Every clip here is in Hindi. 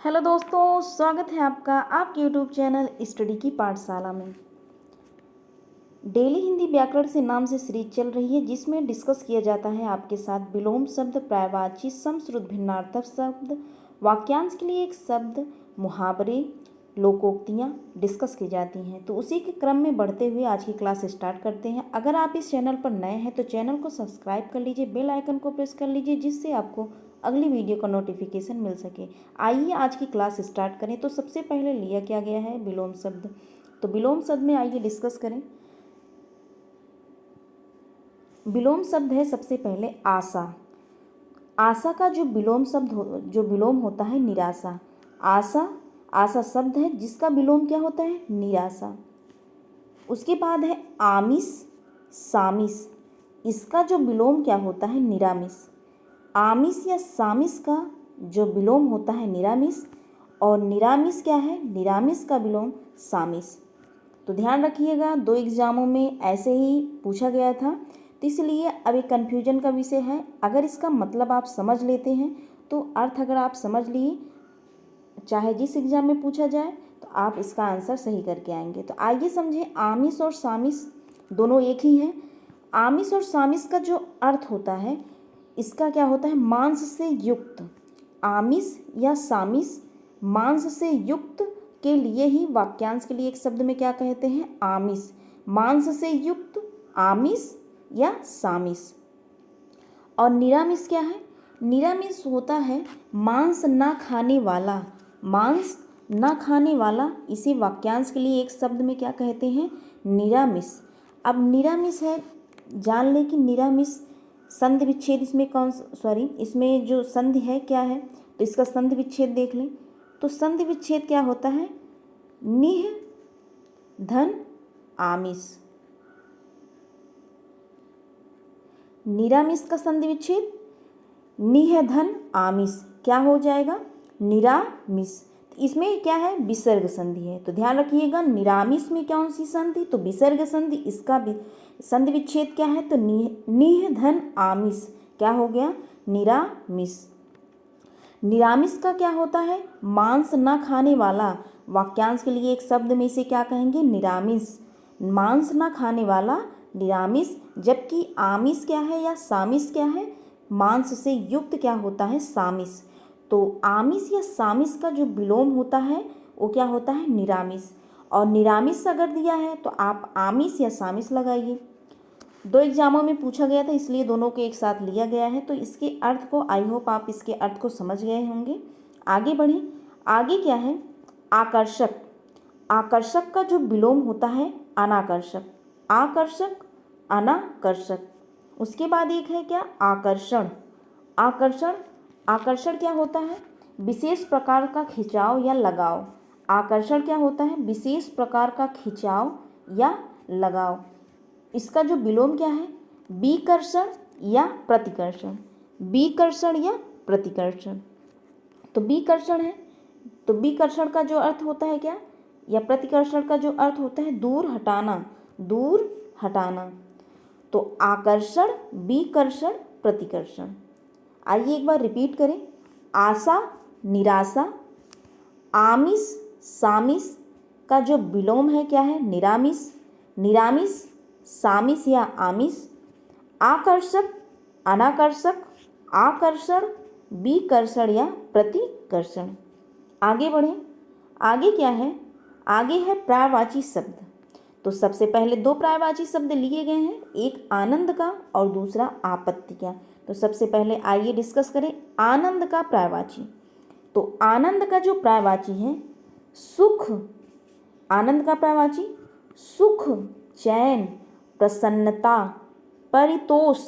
हेलो दोस्तों, स्वागत है आपका आपके यूट्यूब चैनल स्टडी की पाठशाला में। डेली हिंदी व्याकरण से नाम से सीरीज चल रही है जिसमें डिस्कस किया जाता है आपके साथ विलोम शब्द, पर्यायवाची, समश्रुत, भिन्नार्थक शब्द, वाक्यांश के लिए एक शब्द, मुहावरे, लोकोक्तियाँ डिस्कस की जाती हैं। तो उसी के क्रम में बढ़ते हुए आज की क्लास स्टार्ट करते हैं। अगर आप इस चैनल पर नए हैं तो चैनल को सब्सक्राइब कर लीजिए, बेल आइकन को प्रेस कर लीजिए जिससे आपको अगली वीडियो का नोटिफिकेशन मिल सके। आइए आज की क्लास स्टार्ट करें। तो सबसे पहले लिया क्या गया है विलोम शब्द। तो विलोम शब्द में आइए डिस्कस करें। विलोम शब्द है सबसे पहले आशा। आशा का जो विलोम शब्द जो विलोम होता है निराशा। आशा आशा शब्द है जिसका विलोम क्या होता है निराशा। उसके बाद है आमिष, सामिस। इसका जो विलोम क्या होता है निरामिष। आमिष या सामिस का जो विलोम होता है निरामिष, और निरामिष क्या है निरामिष का विलोम सामिस। तो ध्यान रखिएगा, 2 एग्जामों में ऐसे ही पूछा गया था, तो इसलिए अब एक कन्फ्यूजन का विषय है। अगर इसका मतलब आप समझ लेते हैं तो अर्थ अगर आप समझ लिए, चाहे जिस एग्जाम में पूछा जाए, तो आप इसका आंसर सही करके आएंगे। तो आइए समझें, आमिष और सामिस दोनों एक ही हैं। आमिष और सामिस का जो अर्थ होता है, इसका क्या होता है मांस से युक्त। आमिष या सामिस मांस से युक्त के लिए ही वाक्यांश के लिए एक शब्द में क्या कहते हैं आमिष। मांस से युक्त आमिष या सामिस। और निरामिष क्या है, निरामिष होता है मांस ना खाने वाला। मांस ना खाने वाला, इसी वाक्यांश के लिए एक शब्द में क्या कहते हैं निरामिष। अब निरामिष है, जान लें कि निरामिष संधि विच्छेद इसमें इसमें जो संधि है क्या है, तो इसका संधि विच्छेद देख लें। तो संधि विच्छेद क्या होता है निह धन आमिष। निरामिष का संधि विच्छेद निह धन आमिष क्या हो जाएगा निरामिष। इसमें क्या है विसर्ग संधि है, तो ध्यान रखिएगा निरामिष में कौन सी संधि, तो विसर्ग संधि। इसका भी संधि विच्छेद क्या है, तो निह धन आमिष क्या हो गया निरामिष। निरामिष का क्या होता है मांस ना खाने वाला। वाक्यांश के लिए एक शब्द में इसे क्या कहेंगे निरामिष। मांस ना खाने वाला निरामिष। जबकि आमिष क्या है या सामिष क्या है मांस से युक्त क्या होता है सामिष। तो आमिष या सामिष का जो विलोम होता है वो क्या होता है निरामिष। और निरामिष अगर दिया है तो आप आमिष या सामिष लगाइए। 2 एग्जामों में पूछा गया था इसलिए दोनों को एक साथ लिया गया है। तो इसके अर्थ को आई होप आप इसके अर्थ को समझ गए होंगे। आगे बढ़ें। आगे क्या है आकर्षक। आकर्षक का जो विलोम होता है अनाकर्षक। आकर्षक अनाकर्षक। उसके बाद एक है क्या आकर्षण। आकर्षण आकर्षण क्या होता है विशेष प्रकार का खिंचाव या लगाव। आकर्षण क्या होता है विशेष प्रकार का खिंचाव या लगाव। इसका जो विलोम क्या है विकर्षण या प्रतिकर्षण। विकर्षण या प्रतिकर्षण। तो विकर्षण है, तो विकर्षण का जो अर्थ होता है क्या, या प्रतिकर्षण का जो अर्थ होता है दूर हटाना। दूर हटाना। तो आकर्षण, विकर्षण, प्रतिकर्षण। आइए एक बार रिपीट करें। आशा, निराशा। आमिष, सामिष का जो विलोम है क्या है निरामिष। निरामिष, सामिष या आमिष। आकर्षक, अनाकर्षक, आकर्षण, विकर्षण या प्रतिकर्षण। आगे बढ़ें। आगे क्या है, आगे है पर्यायवाची शब्द। तो सबसे पहले 2 पर्यायवाची शब्द लिए गए हैं, एक आनंद का और दूसरा आपत्ति का। तो सबसे पहले आइए डिस्कस करें आनंद का पर्यायवाची। तो आनंद का जो पर्यायवाची है सुख। आनंद का पर्यायवाची सुख, चैन, प्रसन्नता, परितोष,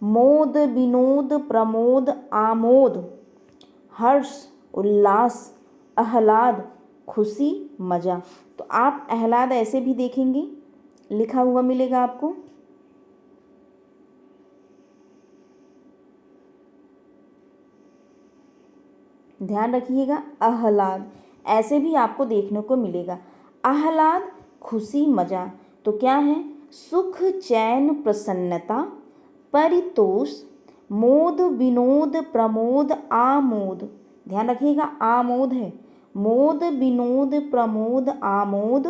मोद, विनोद, प्रमोद, आमोद, हर्ष, उल्लास, आह्लाद, खुशी, मजा। तो आप आह्लाद ऐसे भी देखेंगे, लिखा हुआ मिलेगा आपको। ध्यान रखिएगा आह्लाद ऐसे भी आपको देखने को मिलेगा। आह्लाद, खुशी, मजा। तो क्या है सुख, चैन, प्रसन्नता, परितोष, मोद, विनोद, प्रमोद, आमोद, ध्यान रखिएगा आमोद है, मोद विनोद प्रमोद आमोद,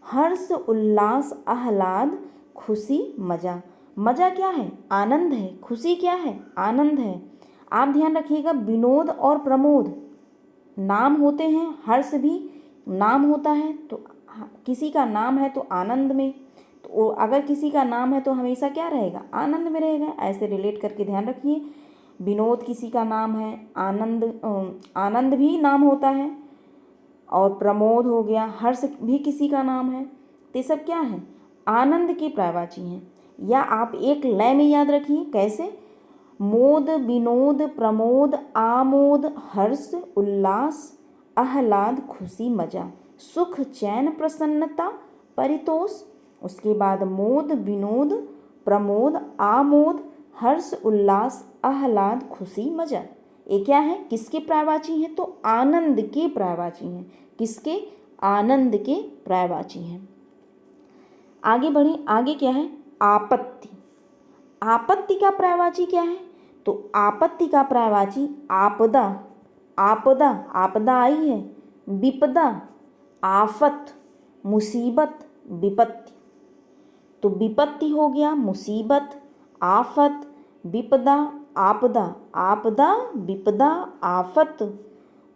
हर्ष उल्लास आह्लाद खुशी मजा। मजा क्या है? आनंद है। खुशी क्या है? आनंद है। आप ध्यान रखिएगा विनोद और प्रमोद नाम होते हैं, हर्ष भी नाम होता है। तो किसी का नाम है तो आनंद में, तो अगर किसी का नाम है तो हमेशा क्या रहेगा? आनंद में रहेगा। ऐसे रिलेट करके ध्यान रखिए। विनोद किसी का नाम है, आनंद भी नाम होता है, और प्रमोद हो गया, हर्ष भी किसी का नाम है। तो ये सब क्या है? आनंद के पर्यायवाची हैं। या आप एक लय में याद रखिए कैसे? मोद विनोद प्रमोद आमोद हर्ष उल्लास आह्लाद खुशी मजा, सुख चैन प्रसन्नता परितोष। उसके बाद मोद विनोद प्रमोद आमोद हर्ष उल्लास आह्लाद खुशी मजा। ये क्या है? किसके पर्यायवाची हैं? तो आनंद के पर्यायवाची हैं। किसके? आनंद के पर्यायवाची हैं। आगे बढ़े। आगे क्या है? आपत्ति। आपत्ति का पर्यायवाची क्या है? तो आपत्ति का पर्यायवाची आपदा। आपदा, आपदा आई है, विपदा, आफत, मुसीबत, विपत्ति। तो विपत्ति हो गया, मुसीबत, आफत, विपदा, आपदा। आपदा, विपदा, आफत,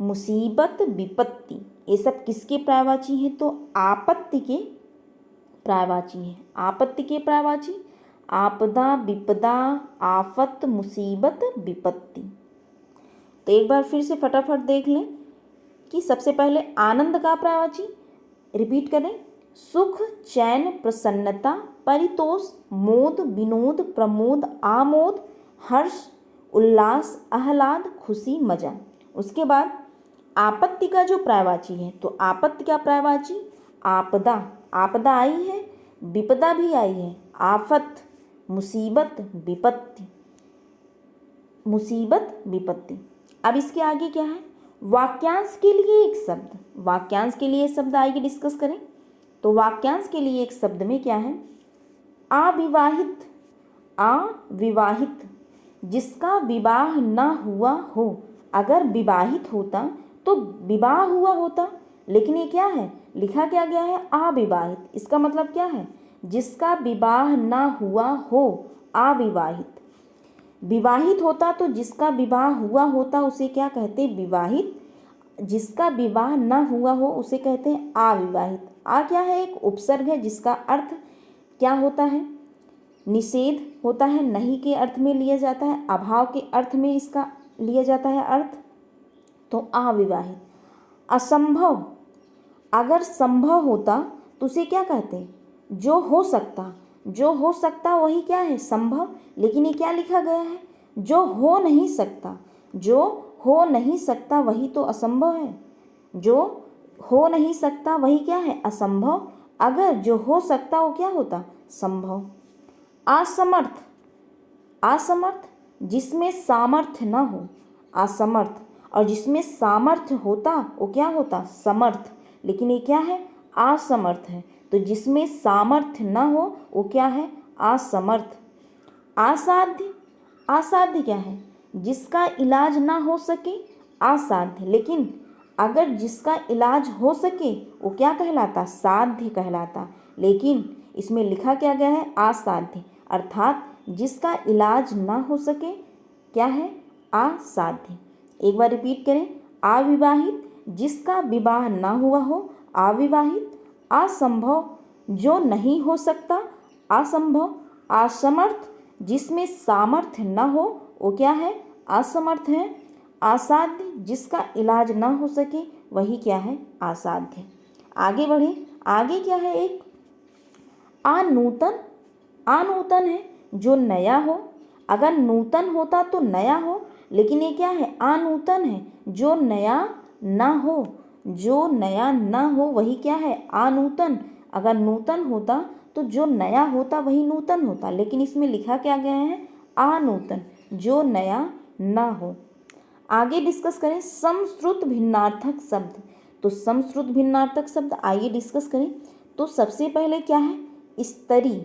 मुसीबत, विपत्ति, ये सब किसके पर्यायवाची हैं? तो आपत्ति के पर्यायवाची हैं। आपत्ति के पर्यायवाची आपदा, विपदा, आफत, मुसीबत, विपत्ति। तो एक बार फिर से फटाफट देख लें कि सबसे पहले आनंद का पर्यायवाची रिपीट करें। सुख चैन प्रसन्नता परितोष मोद विनोद प्रमोद आमोद हर्ष उल्लास आह्लाद खुशी मजा। उसके बाद आपत्ति का जो पर्यायवाची है, तो आपत्ति का पर्यायवाची आपदा। आपदा आई है, विपदा भी आई है, आफत, मुसीबत, विपत्ति। मुसीबत, विपत्ति। अब इसके आगे क्या है? वाक्यांश के लिए एक शब्द। वाक्यांश के लिए शब्द आइए डिस्कस करें। तो वाक्यांश के लिए एक शब्द में क्या है? अविवाहित। अविवाहित, जिसका विवाह न हुआ हो। अगर विवाहित होता तो विवाह हुआ होता, लेकिन ये क्या है? लिखा क्या गया है? अविवाहित। इसका मतलब क्या है? जिसका विवाह ना हुआ हो, अविवाहित। विवाहित होता तो जिसका विवाह हुआ होता उसे क्या कहते? विवाहित। जिसका विवाह ना हुआ हो उसे कहते हैं अविवाहित। आ क्या है? एक उपसर्ग है जिसका अर्थ क्या होता है? निषेध होता है, नहीं के अर्थ में लिया जाता है, अभाव के अर्थ में इसका लिया जाता है अर्थ। तो अविवाहित। असंभव, अगर संभव होता तो उसे क्या कहते हैं? जो हो सकता। जो हो सकता वही क्या है? संभव। लेकिन ये क्या लिखा गया है? जो हो नहीं सकता। जो हो नहीं सकता वही तो असंभव है। जो हो नहीं सकता वही क्या है? असंभव। अगर जो हो सकता वो क्या होता? संभव। असमर्थ। असमर्थ, जिसमें सामर्थ्य न हो। असमर्थ। और जिसमें सामर्थ्य होता वो क्या होता? समर्थ। लेकिन ये क्या है? असमर्थ है। तो जिसमें सामर्थ्य न हो वो क्या है? असमर्थ। असाध्य। असाध्य क्या है? जिसका इलाज ना हो सके, असाध्य। लेकिन अगर जिसका इलाज हो सके वो क्या कहलाता? साध्य कहलाता। लेकिन इसमें लिखा क्या गया है? असाध्य। अर्थात जिसका इलाज ना हो सके क्या है? असाध्य। एक बार रिपीट करें। अविवाहित, जिसका विवाह ना हुआ हो, अविवाहित। असंभव, जो नहीं हो सकता, असंभव। असमर्थ, जिसमें सामर्थ्य न हो वो क्या है? असमर्थ है। असाध्य, जिसका इलाज ना हो सके वही क्या है? असाध्य। आगे बढ़े। आगे क्या है? एक अनूतन। अनूतन है, जो नया हो। अगर नूतन होता तो नया हो, लेकिन ये क्या है? अनूतन है, जो नया ना हो। जो नया ना हो वही क्या है? अनूतन। अगर नूतन होता तो जो नया होता वही नूतन होता, लेकिन इसमें लिखा क्या गया है? अनूतन, जो नया ना हो। आगे डिस्कस करें समश्रुत भिन्नार्थक शब्द। तो समश्रुत भिन्नार्थक शब्द आइए डिस्कस करें। तो सबसे पहले क्या है? स्त्री।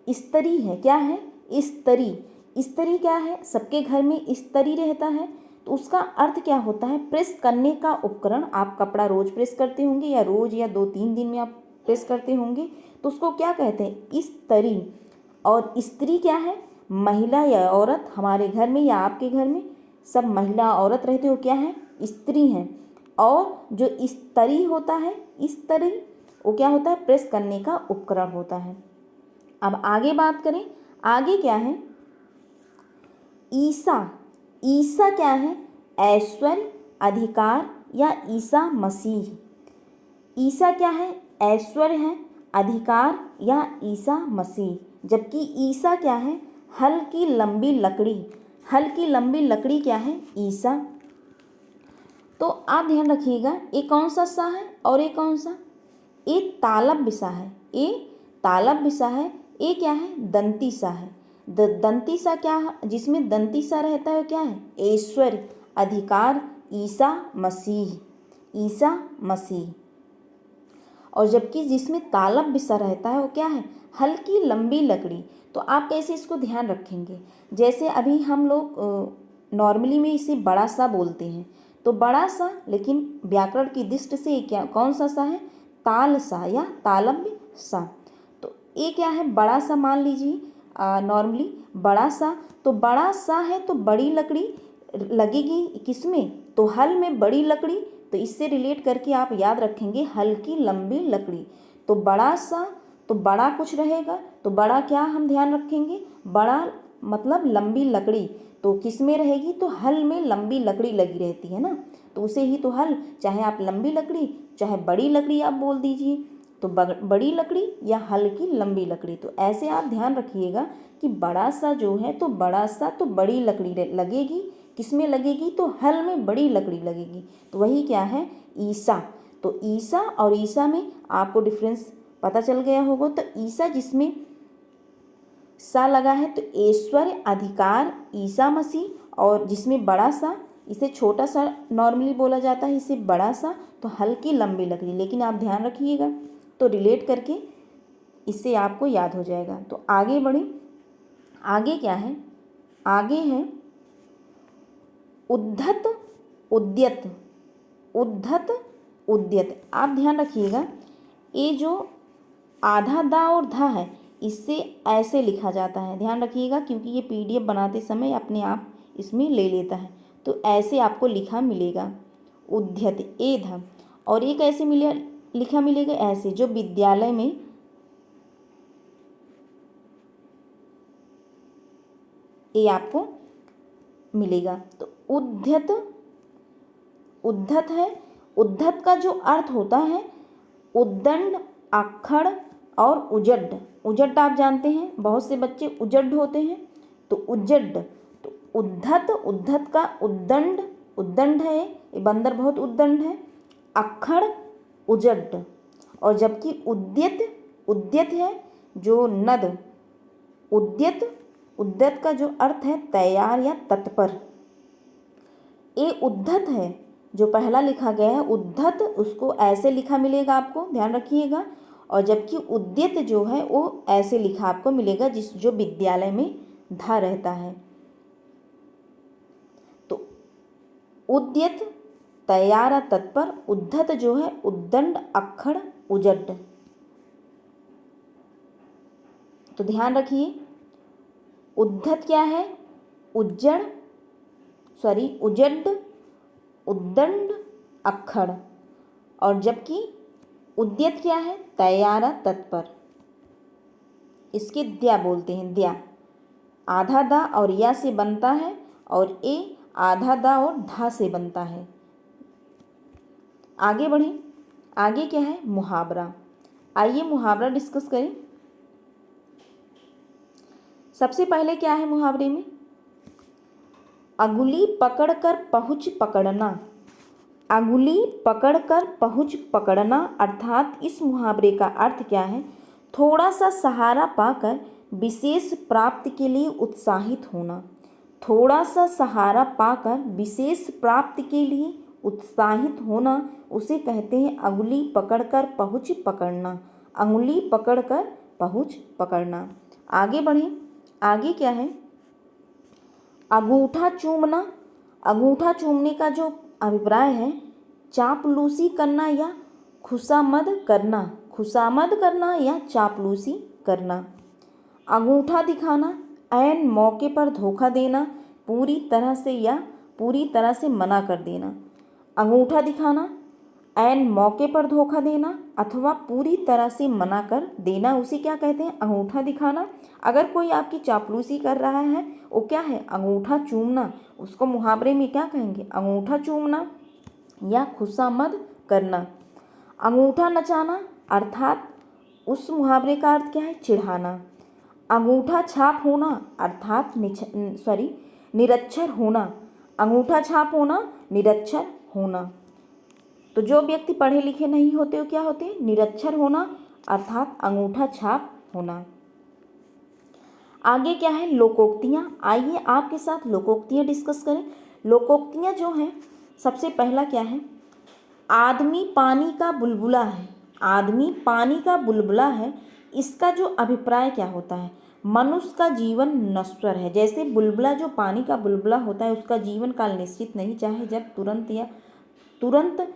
स्त्री है, क्या है? स्त्री। स्त्री क्या है? सबके घर में स्त्री रहता है। तो उसका अर्थ क्या होता है? प्रेस करने का उपकरण। आप कपड़ा रोज प्रेस करते होंगे या रोज या 2-3 दिन में आप प्रेस करते होंगे, तो उसको क्या कहते हैं? इस्त्री। और स्त्री क्या है? महिला या औरत। हमारे घर में या आपके घर में सब महिला औरत रहते हो, क्या है? स्त्री हैं। और जो इस्त्री होता है, इस्त्री, वो क्या होता है? प्रेस करने का उपकरण होता है। अब आगे बात करें, आगे क्या है? ईसा। ईसा क्या है? ऐश्वर्य, अधिकार या ईसा मसीह। ईसा क्या है? ऐश्वर्य है, अधिकार या ईसा मसीह। जबकि ईसा क्या है? हल्की लंबी लकड़ी। हल्की लंबी लकड़ी क्या है? ईसा। तो आप ध्यान रखिएगा, ये कौन सा सा है और ये कौन सा? ये तालब सा है, ये तालब सा है। ये क्या है? दंती सा है। दंती सा क्या है? जिसमें दंती सा रहता है क्या है? ऐश्वर्य, अधिकार, ईसा मसीह। ईसा मसीह। और जबकि जिसमें तालब सा रहता है वो क्या है? हल्की लंबी लकड़ी। तो आप कैसे इसको ध्यान रखेंगे? जैसे अभी हम लोग नॉर्मली में इसे बड़ा सा बोलते हैं, तो बड़ा सा, लेकिन व्याकरण की दृष्टि से ये क्या, कौन सा सा है? ताल सा या तालब सा। तो ये क्या है? बड़ा सा मान लीजिए, नॉर्मली बड़ा सा। तो बड़ा सा है तो बड़ी लकड़ी लगेगी किसमें? तो हल में बड़ी लकड़ी। तो इससे रिलेट करके आप याद रखेंगे हल्की लंबी लकड़ी। तो बड़ा सा, तो बड़ा कुछ रहेगा, तो बड़ा क्या हम ध्यान रखेंगे? बड़ा मतलब लंबी लकड़ी। तो किस में रहेगी? तो हल में लंबी लकड़ी लगी रहती है ना, तो उसे ही तो हल, चाहे आप लंबी लकड़ी चाहे बड़ी लकड़ी आप बोल दीजिए, तो बड़ी लकड़ी या हल्की लंबी लकड़ी। तो ऐसे आप ध्यान रखिएगा कि बड़ा सा जो है, तो बड़ा सा तो बड़ी लकड़ी लगेगी। किस में लगेगी? तो हल में बड़ी लकड़ी लगेगी। तो वही क्या है? ईसा। तो ईसा और ईसा में आपको डिफरेंस पता चल गया होगा। तो ईसा जिसमें सा लगा है तो ऐश्वर्य, अधिकार, ईसा मसीह। और जिसमें बड़ा सा, इसे छोटा सा नॉर्मली बोला जाता है, इसे बड़ा सा तो हल्की लंबी लकड़ी। लेकिन आप ध्यान रखिएगा तो रिलेट करके इससे आपको याद हो जाएगा। तो आगे बढ़े, आगे क्या है? आगे है उद्धत, उद्यत। उद्धत, उद्यत। आप ध्यान रखिएगा, ये जो आधा दा और धा है, इससे ऐसे लिखा जाता है। ध्यान रखिएगा क्योंकि ये पीडीएफ बनाते समय अपने आप इसमें ले लेता है। तो ऐसे आपको लिखा मिलेगा, उद्यत, ए धा। और ये कैसे मिले, लिखा मिलेगा? ऐसे, जो विद्यालय में ये आपको मिलेगा। तो उद्धत, उद्धत है। उद्धत का जो अर्थ होता है उद्दंड, अक्खड़ और उजड्ड। उजड्ड आप जानते हैं, बहुत से बच्चे उजड्ड होते हैं, तो उजड्ड। तो उद्धत, उद्धत का उद्दंड, उद्दंड है, ये बंदर बहुत उद्दंड है। अक्खड़, उजड्ड। और जबकि उद्यत, उद्यत है जो नद। उद्यत, उद्यत का जो अर्थ है तैयार या तत्पर। ये उद्धत है जो पहला लिखा गया है उद्धत, उसको ऐसे लिखा मिलेगा आपको, ध्यान रखिएगा। और जबकि उद्यत जो है वो ऐसे लिखा आपको मिलेगा, जिस जो विद्यालय में धा रहता है। तो उद्यत तैयार तत्पर, उद्धत जो है उद्दंड, अक्खड़, उजड्ड। तो ध्यान रखिए, उद्धत क्या है? उज्जड़, सॉरी उजड्ड, उद्दंड, अक्खड़। और जबकि उद्यत क्या है? तैयार तत्पर। इसके द्या बोलते हैं, द्या। आधा दा और या से बनता है और ए आधा दा और धा से बनता है। आगे बढ़ें, आगे क्या है? मुहावरा। आइए मुहावरा डिस्कस करें। सबसे पहले क्या है मुहावरे में? अंगुली पकड़कर पहुँच पकड़ना। अंगुली पकड़कर पहुँच पकड़ना अर्थात इस मुहावरे का अर्थ क्या है? थोड़ा सा सहारा पाकर विशेष प्राप्ति के लिए उत्साहित होना। थोड़ा सा सहारा पाकर विशेष प्राप्ति के लिए उत्साहित होना, उसे कहते हैं अंगुली पकड़कर पहुँच पकड़ना। अंगुली पकड़कर पहुँच पकड़ना। आगे बढ़ें, आगे क्या है? अंगूठा चूमना अंगूठा चूमने का जो अभिप्राय है, चापलूसी करना या खुशामद करना, खुशामद करना या चापलूसी करना। अंगूठा दिखाना, ऐन मौके पर धोखा देना, पूरी तरह से या पूरी तरह से मना कर देना। अंगूठा दिखाना, ऐन मौके पर धोखा देना अथवा पूरी तरह से मना कर देना, उसे क्या कहते हैं? अंगूठा दिखाना। अगर कोई आपकी चापलूसी कर रहा है, वो क्या है? अंगूठा चूमना, उसको मुहावरे में क्या कहेंगे? अंगूठा चूमना या खुशामद करना। अंगूठा नचाना, अर्थात उस मुहावरे का अर्थ क्या है? चिढ़ाना। अंगूठा छाप होना, अर्थात निरक्षर होना। अंगूठा छाप होना, निरक्षर होना। तो जो व्यक्ति पढ़े लिखे नहीं होते वो क्या होते हैं? निरक्षर होना, अर्थात अंगूठा छाप होना। आगे क्या है? लोकोक्तियाँ। आइए आपके साथ लोकोक्तियाँ डिस्कस करें। लोकोक्तियाँ जो हैं, सबसे पहला क्या है? आदमी पानी का बुलबुला है। आदमी पानी का बुलबुला है, इसका जो अभिप्राय क्या होता है? मनुष्य का जीवन नश्वर है। जैसे बुलबुला, जो पानी का बुलबुला होता है, उसका जीवन काल निश्चित नहीं, चाहे जब तुरंत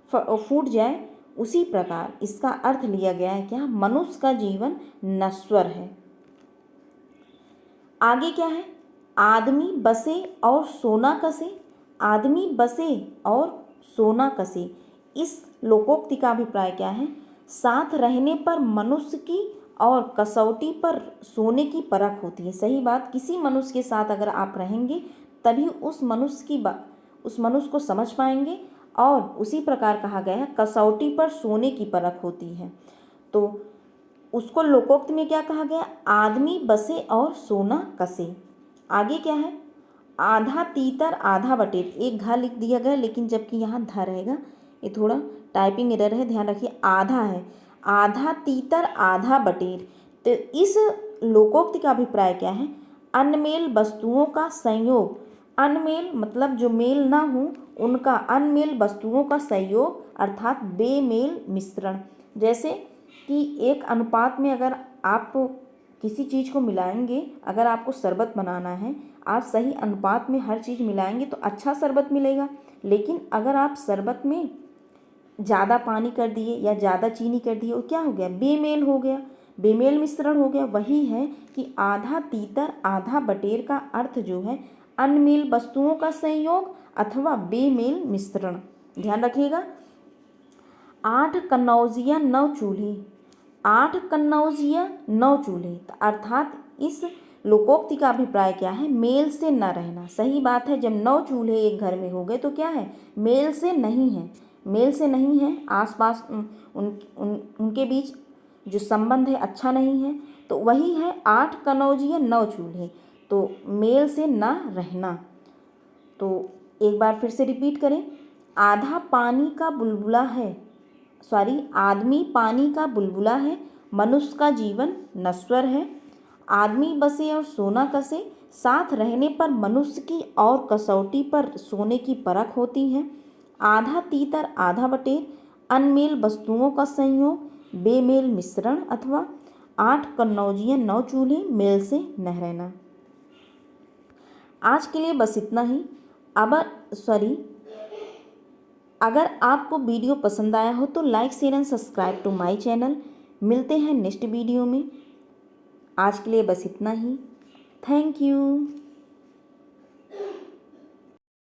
फूट जाए, उसी प्रकार इसका अर्थ लिया गया है क्या? मनुष्य का जीवन नश्वर है। आगे क्या है? आदमी बसे और सोना कसे। आदमी बसे और सोना कसे, इस लोकोक्ति का अभिप्राय क्या है? साथ रहने पर मनुष्य की और कसौटी पर सोने की परख होती है। सही बात, किसी मनुष्य के साथ अगर आप रहेंगे तभी उस मनुष्य को समझ पाएंगे, और उसी प्रकार कहा गया है कसौटी पर सोने की परख होती है। तो उसको लोकोक्त में क्या कहा गया? आदमी बसे और सोना कसे। आगे क्या है? आधा तीतर आधा बटेर। एक घा लिख दिया गया, लेकिन जबकि यहाँ धा रहेगा, ये थोड़ा टाइपिंग एरर है, ध्यान रखिए। आधा है, आधा तीतर आधा बटेर। तो इस लोकोक्ति का अभिप्राय क्या है? अनमेल वस्तुओं का संयोग। अनमेल मतलब जो मेल ना हो उनका, अनमेल वस्तुओं का संयोग अर्थात बेमेल मिश्रण। जैसे कि एक अनुपात में अगर आप किसी चीज़ को मिलाएंगे, अगर आपको शरबत बनाना है, आप सही अनुपात में हर चीज़ मिलाएंगे तो अच्छा शरबत मिलेगा। लेकिन अगर आप शरबत में ज़्यादा पानी कर दिए या ज़्यादा चीनी कर दिए, वो क्या हो गया? बेमेल हो गया, बेमेल मिश्रण हो गया। वही है कि आधा तीतर आधा बटेर का अर्थ जो है अनमेल वस्तुओं का संयोग अथवा बेमेल मिश्रण। ध्यान रखिएगा। 8 कन्नौजिया 9 चूल्हे। 8 कन्नौजिया 9 चूल्हे, अर्थात इस लोकोक्ति का अभिप्राय क्या है? मेल से न रहना। सही बात है, जब 9 चूल्हे एक घर में हो गए तो क्या है? मेल से नहीं है, मेल से नहीं है, आसपास उनके बीच जो संबंध है अच्छा नहीं है। तो वही है 8 कन्नौजिया 9 चूल्हे, तो मेल से न रहना। तो एक बार फिर से रिपीट करें। आधा पानी का बुलबुला है, आदमी पानी का बुलबुला है, मनुष्य का जीवन नश्वर है। आदमी बसे और सोना कसे, साथ रहने पर मनुष्य की और कसौटी पर सोने की परख होती है। आधा तीतर आधा बटेर, अनमेल वस्तुओं का संयोग, बेमेल मिश्रण अथवा 8 कन्नौजिया 9 चूल्हे, मेल से न रहना। आज के लिए बस इतना ही। अगर आपको वीडियो पसंद आया हो तो like share and subscribe to my channel. मिलते हैं नेक्स्ट वीडियो में। आज के लिए बस इतना ही। Thank you.